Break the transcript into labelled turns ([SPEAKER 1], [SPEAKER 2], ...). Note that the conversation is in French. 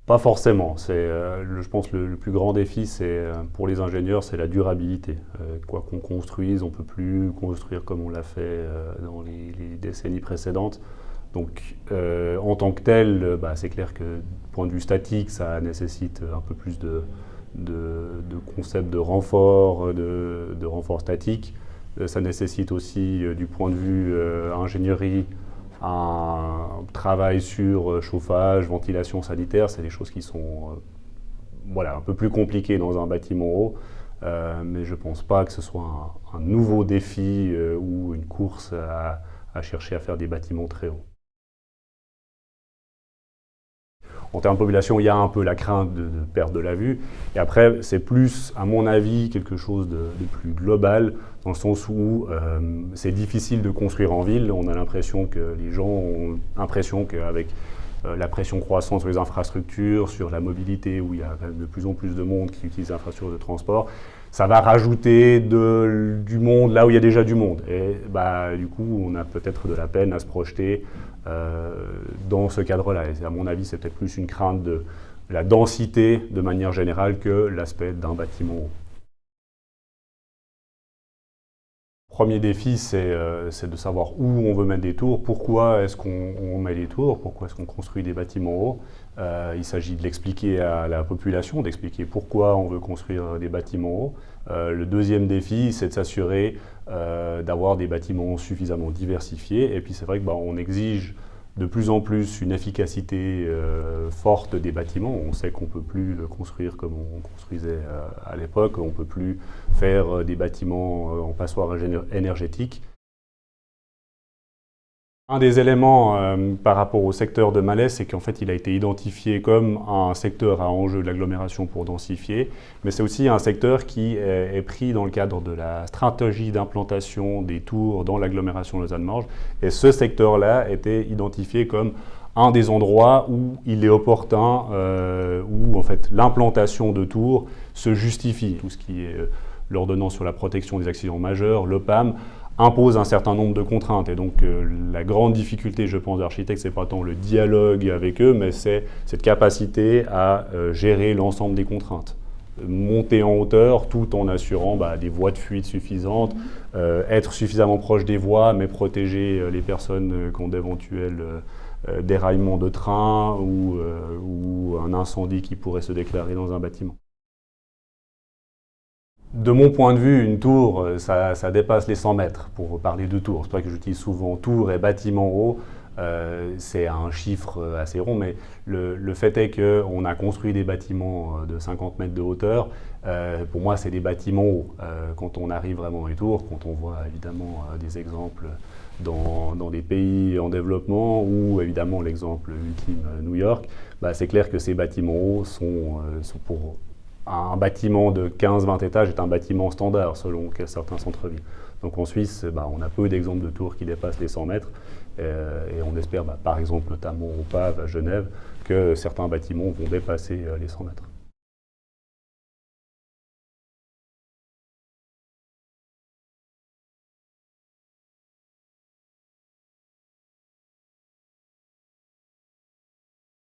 [SPEAKER 1] Pas forcément. Je pense que le plus grand défi, pour les ingénieurs, c'est la durabilité. Quoi qu'on construise, on ne peut plus construire comme on l'a fait dans les décennies précédentes. Donc, en tant que tel, c'est clair que du point de vue statique, ça nécessite un peu plus de concepts de renfort, de renfort statique. Ça nécessite aussi, du point de vue ingénierie, un travail sur chauffage, ventilation sanitaire. C'est des choses qui sont voilà, un peu plus compliquées dans un bâtiment haut. Mais je ne pense pas que ce soit un nouveau défi ou une course à chercher à faire des bâtiments très hauts. En termes de population, il y a un peu la crainte de perte de la vue. Et après, c'est plus, à mon avis, quelque chose de plus global, dans le sens où c'est difficile de construire en ville. On a l'impression que les gens ont l'impression qu'avec la pression croissante sur les infrastructures, sur la mobilité, où il y a quand même de plus en plus de monde qui utilise les infrastructures de transport, ça va rajouter du monde là où il y a déjà du monde. Et du coup, on a peut-être de la peine à se projeter dans ce cadre-là. Et à mon avis, c'est peut-être plus une crainte de la densité de manière générale que l'aspect d'un bâtiment haut. Premier défi, c'est de savoir où on veut mettre des tours, pourquoi est-ce qu'on met des tours, pourquoi est-ce qu'on construit des bâtiments hauts. Il s'agit de l'expliquer à la population, d'expliquer pourquoi on veut construire des bâtiments hauts. Le deuxième défi, c'est de s'assurer d'avoir des bâtiments suffisamment diversifiés. Et puis c'est vrai qu'on exige de plus en plus une efficacité forte des bâtiments. On sait qu'on ne peut plus construire comme on construisait à l'époque, on ne peut plus faire des bâtiments en passoire énergétique. Un des éléments par rapport au secteur de Malais, c'est qu'en fait il a été identifié comme un secteur à enjeu de l'agglomération pour densifier, mais c'est aussi un secteur qui est pris dans le cadre de la stratégie d'implantation des tours dans l'agglomération Lausanne-Morges. Et ce secteur-là était identifié comme un des endroits où il est opportun, où en fait l'implantation de tours se justifie. Tout ce qui est l'ordonnance sur la protection des accidents majeurs, l'OPAM, impose un certain nombre de contraintes. Et donc la grande difficulté, je pense, d'architectes, c'est pas tant le dialogue avec eux, mais c'est cette capacité à gérer l'ensemble des contraintes. Monter en hauteur tout en assurant des voies de fuite suffisantes, être suffisamment proche des voies, mais protéger les personnes qui ont d'éventuels déraillements de train ou un incendie qui pourrait se déclarer dans un bâtiment. De mon point de vue, une tour, ça dépasse les 100 mètres pour parler de tour. C'est pour ça que j'utilise souvent tour et bâtiment haut. C'est un chiffre assez rond, mais le fait est qu'on a construit des bâtiments de 50 mètres de hauteur. Pour moi, c'est des bâtiments hauts. Quand on arrive vraiment dans les tours, quand on voit évidemment des exemples dans des pays en développement ou évidemment l'exemple ultime New York, c'est clair que ces bâtiments hauts sont pour un bâtiment de 15-20 étages est un bâtiment standard selon certains centres-villes. Donc en Suisse, on a peu d'exemples de tours qui dépassent les 100 mètres et on espère, par exemple notamment au PAV à Genève, que certains bâtiments vont dépasser les 100 mètres.